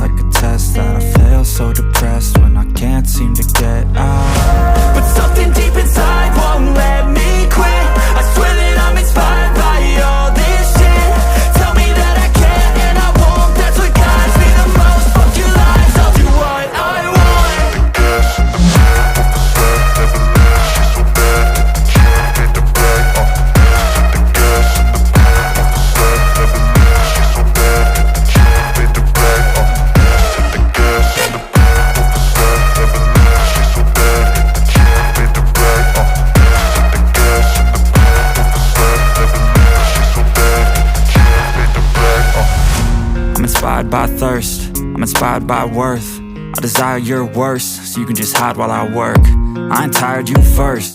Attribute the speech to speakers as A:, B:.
A: like a test that I fail, so depressed when I can't seem to get out.
B: But something deep inside won't let me quit. I swear that I'm inspired by all this shit. Tell me that I can't and I won't. That's what guides me the most. Fuck your lies, I'll do what I want.
A: I'm inspired by thirst, I'm inspired by worth. I desire your worst, so you can just hide while I work. I ain't tired, you first.